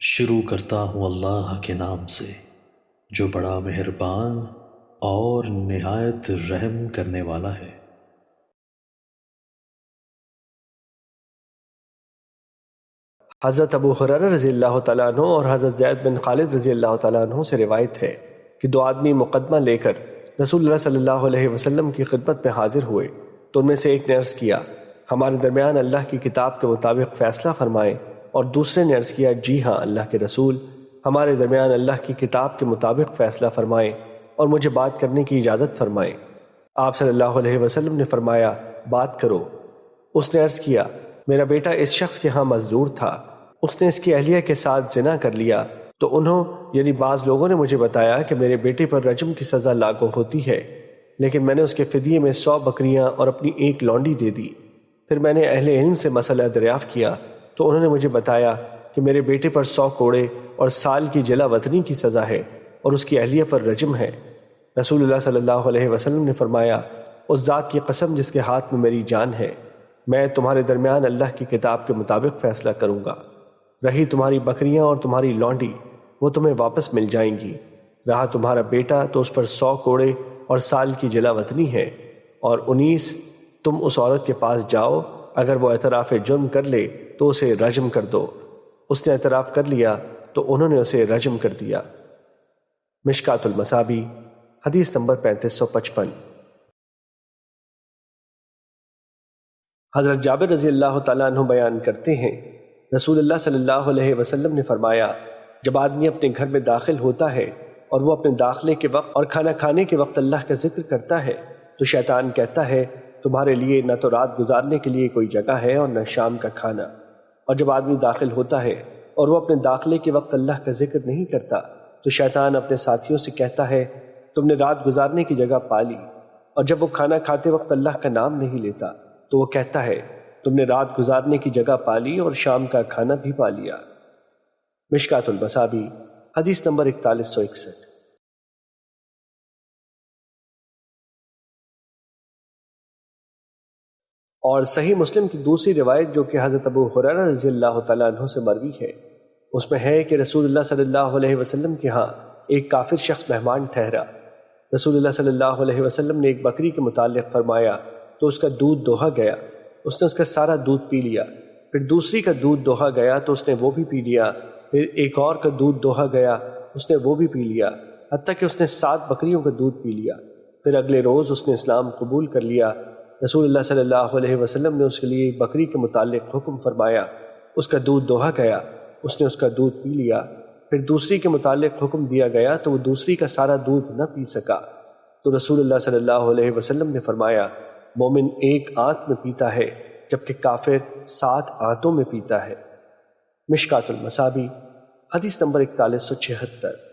شروع کرتا ہوں اللہ کے نام سے جو بڑا مہربان اور نہایت رحم کرنے والا ہے۔ حضرت ابو ہریرہ رضی اللہ تعالیٰ عنہ اور حضرت زید بن خالد رضی اللہ تعالیٰ عنہ سے روایت ہے کہ دو آدمی مقدمہ لے کر رسول اللہ صلی اللہ علیہ وسلم کی خدمت میں حاضر ہوئے تو ان میں سے ایک نے عرض کیا ہمارے درمیان اللہ کی کتاب کے مطابق فیصلہ فرمائیں، اور دوسرے نے عرض کیا جی ہاں اللہ کے رسول، ہمارے درمیان اللہ کی کتاب کے مطابق فیصلہ فرمائیں اور مجھے بات کرنے کی اجازت فرمائیں۔ آپ صلی اللہ علیہ وسلم نے فرمایا بات کرو۔ اس نے عرض کیا میرا بیٹا اس شخص کے ہاں مزدور تھا، اس نے اس کی اہلیہ کے ساتھ زنا کر لیا، تو انہوں یعنی بعض لوگوں نے مجھے بتایا کہ میرے بیٹے پر رجم کی سزا لاگو ہوتی ہے، لیکن میں نے اس کے فدیے میں 100 بکریاں اور اپنی ایک لونڈی دے دی۔ پھر میں نے اہل علم سے مسئلہ دریافت کیا تو انہوں نے مجھے بتایا کہ میرے بیٹے پر 100 کوڑے اور سال کی جلا وطنی کی سزا ہے اور اس کی اہلیہ پر رجم ہے۔ رسول اللہ صلی اللہ علیہ وسلم نے فرمایا اس ذات کی قسم جس کے ہاتھ میں میری جان ہے، میں تمہارے درمیان اللہ کی کتاب کے مطابق فیصلہ کروں گا۔ رہی تمہاری بکریاں اور تمہاری لونڈی وہ تمہیں واپس مل جائیں گی، رہا تمہارا بیٹا تو اس پر 100 کوڑے اور سال کی جلا وطنی ہے، اور 19 تم اس عورت کے پاس جاؤ، اگر وہ اعتراف جرم کر لے تو اسے رجم کر دو۔ اس نے اعتراف کر لیا تو انہوں نے اسے رجم کر دیا۔ مشکات المصابیح حدیث نمبر 3555۔ حضرت جابر رضی اللہ تعالیٰ عنہ بیان کرتے ہیں رسول اللہ صلی اللہ علیہ وسلم نے فرمایا جب آدمی اپنے گھر میں داخل ہوتا ہے اور وہ اپنے داخلے کے وقت اور کھانا کھانے کے وقت اللہ کا ذکر کرتا ہے تو شیطان کہتا ہے تمہارے لیے نہ تو رات گزارنے کے لیے کوئی جگہ ہے اور نہ شام کا کھانا۔ اور جب آدمی داخل ہوتا ہے اور وہ اپنے داخلے کے وقت اللہ کا ذکر نہیں کرتا تو شیطان اپنے ساتھیوں سے کہتا ہے تم نے رات گزارنے کی جگہ پا لی۔ اور جب وہ کھانا کھاتے وقت اللہ کا نام نہیں لیتا تو وہ کہتا ہے تم نے رات گزارنے کی جگہ پا لی اور شام کا کھانا بھی پا لیا۔ مشکات المصابیح حدیث نمبر 4161۔ اور صحیح مسلم کی دوسری روایت جو کہ حضرت ابو ہریرہ رضی اللہ تعالیٰ عنہ سے مروی ہے، اس میں ہے کہ رسول اللہ صلی اللہ علیہ وسلم کے ہاں ایک کافر شخص مہمان ٹھہرا۔ رسول اللہ صلی اللہ علیہ وسلم نے ایک بکری کے متعلق فرمایا تو اس کا دودھ دوہا گیا، اس نے اس کا سارا دودھ پی لیا۔ پھر دوسری کا دودھ دوہا گیا تو اس نے وہ بھی پی لیا۔ پھر ایک اور کا دودھ دوہا گیا، اس نے وہ بھی پی لیا، حتیٰ کہ اس نے 7 بکریوں کا دودھ پی لیا۔ پھر اگلے روز اس نے اسلام قبول کر لیا۔ رسول اللہ صلی اللہ علیہ وسلم نے اس کے لیے بکری کے متعلق حکم فرمایا، اس کا دودھ دوہا گیا، اس نے اس کا دودھ پی لیا۔ پھر دوسری کے متعلق حکم دیا گیا تو وہ دوسری کا سارا دودھ نہ پی سکا، تو رسول اللہ صلی اللہ علیہ وسلم نے فرمایا مومن ایک آنت میں پیتا ہے جبکہ کافر 7 آنتوں میں پیتا ہے۔ مشکات المصابیح حدیث نمبر 4176۔